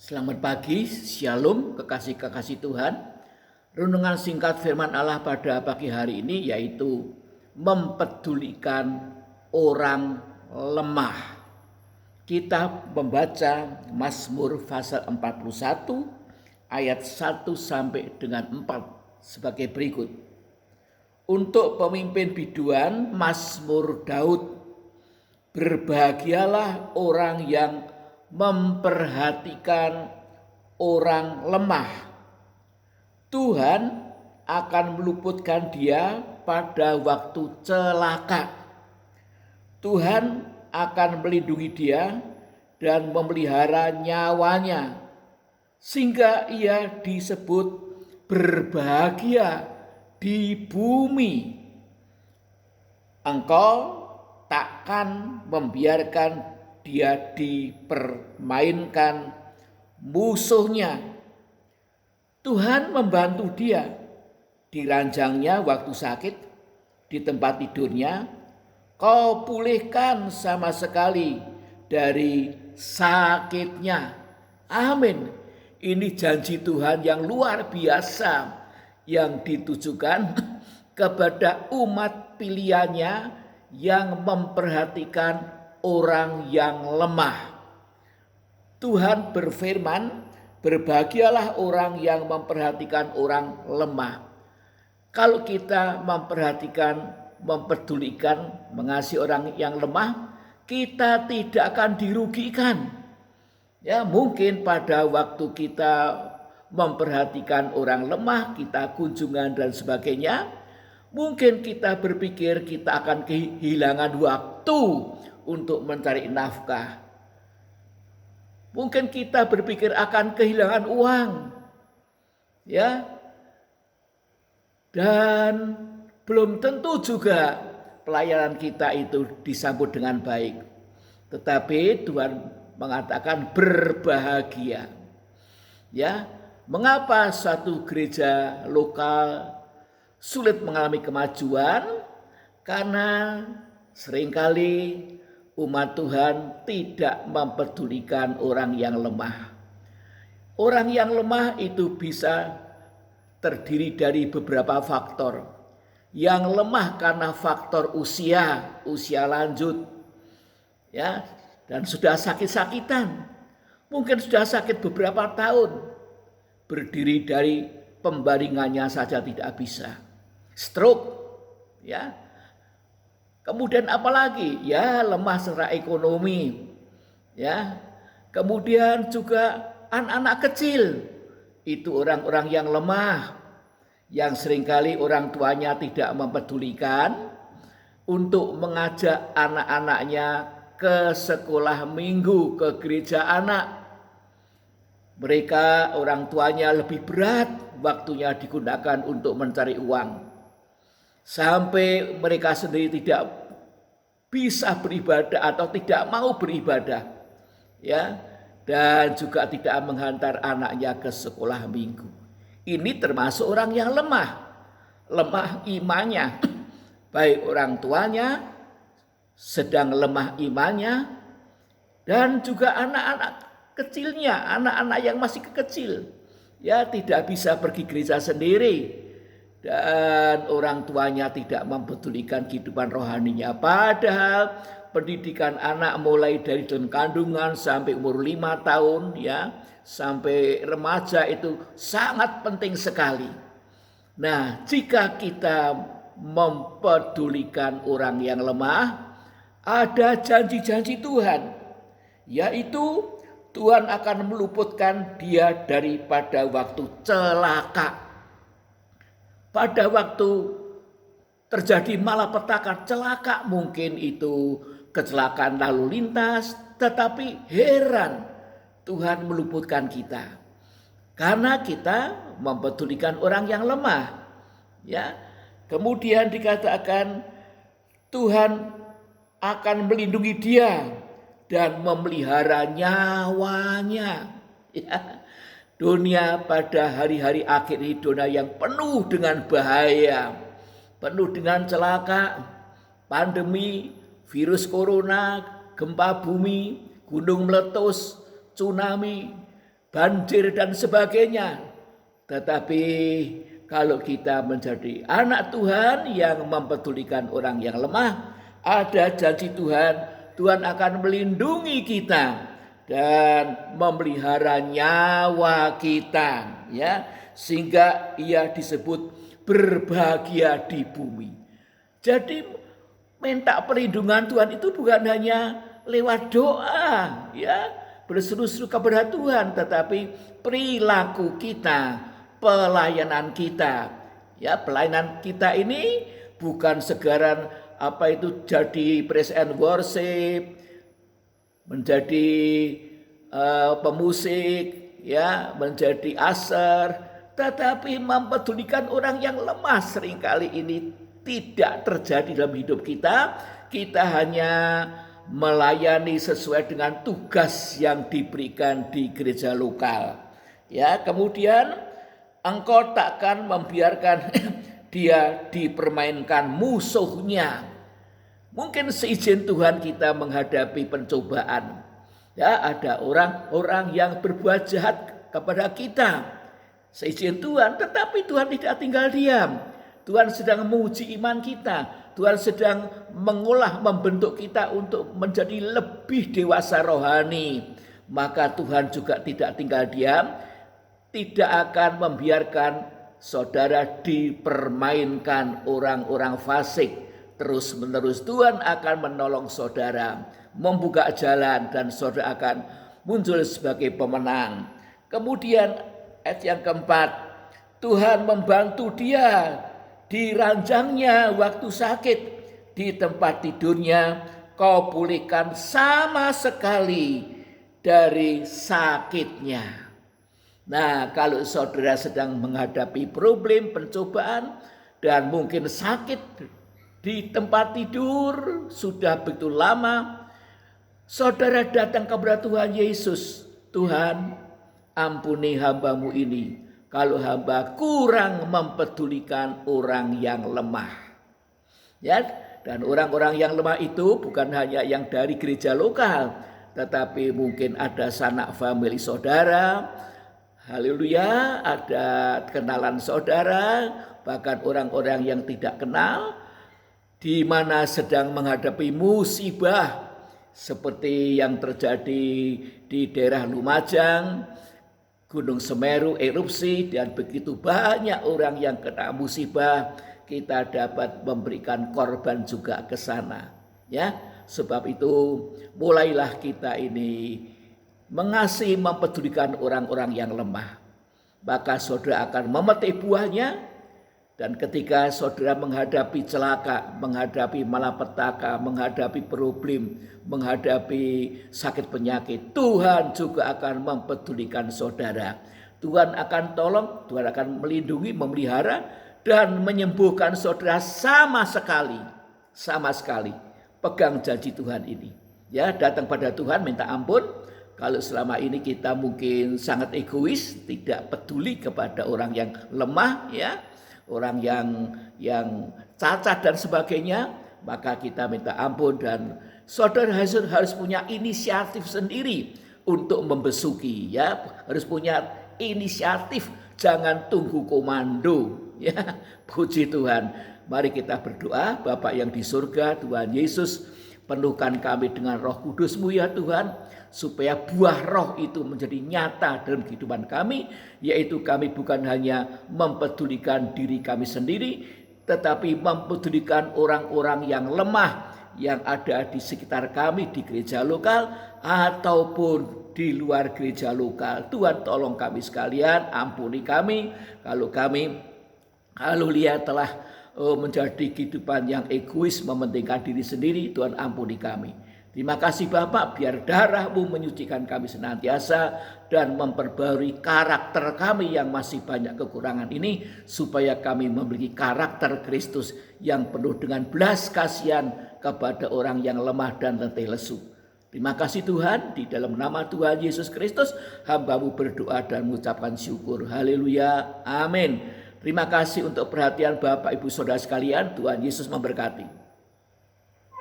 Selamat pagi, Shalom, kekasih-kekasih Tuhan. Renungan singkat firman Allah pada pagi hari ini yaitu mempedulikan orang lemah. Kita membaca Mazmur pasal 41 ayat 1 sampai dengan 4 sebagai berikut. Untuk pemimpin biduan Mazmur Daud, berbahagialah orang yang memperhatikan orang lemah. Tuhan akan meluputkan dia pada waktu celaka. Tuhan akan melindungi dia dan memelihara nyawanya, sehingga ia disebut berbahagia di bumi. Engkau takkan membiarkan dia dipermainkan musuhnya. Tuhan membantu dia di ranjangnya waktu sakit, di tempat tidurnya. Kau pulihkan sama sekali dari sakitnya. Amin. Ini janji Tuhan yang luar biasa yang ditujukan kepada umat pilihannya yang memperhatikan orang yang lemah. Tuhan berfirman, berbahagialah orang yang memperhatikan orang lemah. Kalau kita memperhatikan, mempedulikan, mengasihi orang yang lemah, kita tidak akan dirugikan. Ya, mungkin pada waktu kita memperhatikan orang lemah, kita kunjungan dan sebagainya, mungkin kita berpikir kita akan kehilangan waktu untuk mencari nafkah. Mungkin kita berpikir akan kehilangan uang. Ya. Dan belum tentu juga pelayanan kita itu disambut dengan baik. Tetapi Tuhan mengatakan berbahagia. Ya, mengapa suatu gereja lokal sulit mengalami kemajuan? Karena seringkali umat Tuhan tidak mempedulikan orang yang lemah. Orang yang lemah itu bisa terdiri dari beberapa faktor. Yang lemah karena faktor usia lanjut. Ya, dan sudah sakit-sakitan. Mungkin sudah sakit beberapa tahun. Berdiri dari pembaringannya saja tidak bisa. Stroke, ya. Kemudian apalagi? Ya, lemah secara ekonomi. Ya. Kemudian juga anak-anak kecil. Itu orang-orang yang lemah. Yang seringkali orang tuanya tidak mempedulikan untuk mengajak anak-anaknya ke sekolah minggu, ke gereja anak. Mereka orang tuanya lebih berat waktunya digunakan untuk mencari uang. Sampai mereka sendiri tidak bisa beribadah atau tidak mau beribadah, ya, dan juga tidak menghantar anaknya ke sekolah minggu. Ini termasuk orang yang lemah imannya. Baik orang tuanya sedang lemah imannya, dan juga anak-anak kecilnya, anak-anak yang masih kecil, ya, tidak bisa pergi gereja sendiri. Dan orang tuanya tidak mempedulikan kehidupan rohaninya. Padahal pendidikan anak mulai dari dalam kandungan sampai umur 5 tahun, ya, sampai remaja itu sangat penting sekali. Nah, jika kita mempedulikan orang yang lemah, ada janji-janji Tuhan, yaitu Tuhan akan meluputkan dia daripada waktu celaka. Pada waktu terjadi malapetaka, celaka, mungkin itu kecelakaan lalu lintas, tetapi heran Tuhan meluputkan kita karena kita mempedulikan orang yang lemah. Ya, kemudian dikatakan Tuhan akan melindungi dia dan memelihara nyawanya. Ya. Dunia pada hari-hari akhir ini dunia yang penuh dengan bahaya, penuh dengan celaka, pandemi, virus corona, gempa bumi, gunung meletus, tsunami, banjir dan sebagainya. Tetapi kalau kita menjadi anak Tuhan yang mempedulikan orang yang lemah, ada janji Tuhan, Tuhan akan melindungi kita dan memelihara nyawa kita, ya, sehingga ia disebut berbahagia di bumi. Jadi minta perlindungan Tuhan itu bukan hanya lewat doa, ya, berseru-seru kepada Tuhan, tetapi perilaku kita, pelayanan kita, ya, pelayanan kita ini bukan segaran jadi praise and worship, menjadi pemusik, ya, menjadi usher, tetapi mempedulikan orang yang lemah. Seringkali ini tidak terjadi dalam hidup kita. Kita hanya melayani sesuai dengan tugas yang diberikan di gereja lokal. Ya, kemudian engkau takkan membiarkan dia dipermainkan musuhnya. Mungkin seizin Tuhan kita menghadapi pencobaan. Ya, ada orang-orang yang berbuat jahat kepada kita. Seizin Tuhan, tetapi Tuhan tidak tinggal diam. Tuhan sedang menguji iman kita. Tuhan sedang mengolah, membentuk kita untuk menjadi lebih dewasa rohani. Maka Tuhan juga tidak tinggal diam, tidak akan membiarkan saudara dipermainkan orang-orang fasik. Terus-menerus Tuhan akan menolong saudara, membuka jalan, dan saudara akan muncul sebagai pemenang. Kemudian ayat yang keempat, Tuhan membantu dia di ranjangnya waktu sakit, di tempat tidurnya kau pulihkan sama sekali dari sakitnya. Nah, kalau saudara sedang menghadapi problem, pencobaan, dan mungkin sakit di tempat tidur sudah begitu lama, saudara datang kepada Tuhan Yesus. Tuhan, ampuni hamba-Mu ini, kalau hamba kurang mempedulikan orang yang lemah. Ya, dan orang-orang yang lemah itu bukan hanya yang dari gereja lokal, tetapi mungkin ada sanak famili saudara, haleluya, ada kenalan saudara, bahkan orang-orang yang tidak kenal, di mana sedang menghadapi musibah seperti yang terjadi di daerah Lumajang, Gunung Semeru erupsi, dan begitu banyak orang yang kena musibah. Kita dapat memberikan korban juga ke sana, ya. Sebab itu mulailah kita ini mengasihi, mempedulikan orang-orang yang lemah. Maka saudara akan memetik buahnya. Dan ketika saudara menghadapi celaka, menghadapi malapetaka, menghadapi problem, menghadapi sakit penyakit, Tuhan juga akan mempedulikan saudara. Tuhan akan tolong, Tuhan akan melindungi, memelihara, dan menyembuhkan saudara sama sekali. Sama sekali. Pegang janji Tuhan ini. Ya, datang pada Tuhan, minta ampun. Kalau selama ini kita mungkin sangat egois, tidak peduli kepada orang yang lemah, ya, orang yang cacat dan sebagainya, maka kita minta ampun, dan saudara harus punya inisiatif sendiri untuk membesuki, ya, harus punya inisiatif, jangan tunggu komando, ya. Puji Tuhan. Mari kita berdoa. Bapa yang di surga, Tuhan Yesus, penuhkan kami dengan Roh Kudus-Mu ya Tuhan, supaya buah roh itu menjadi nyata dalam kehidupan kami, yaitu kami bukan hanya mempedulikan diri kami sendiri, tetapi mempedulikan orang-orang yang lemah yang ada di sekitar kami, di gereja lokal ataupun di luar gereja lokal. Tuhan, tolong kami sekalian, ampuni kami kalau lihat telah menjadi kehidupan yang egois, mementingkan diri sendiri. Tuhan, ampuni kami. Terima kasih Bapak, biar darah-Mu menyucikan kami senantiasa dan memperbarui karakter kami yang masih banyak kekurangan ini, supaya kami memiliki karakter Kristus yang penuh dengan belas kasihan kepada orang yang lemah dan letih lesu. Terima kasih Tuhan, di dalam nama Tuhan Yesus Kristus hamba-Mu berdoa dan mengucapkan syukur. Haleluya, amin. Terima kasih untuk perhatian Bapak Ibu Saudara sekalian. Tuhan Yesus memberkati.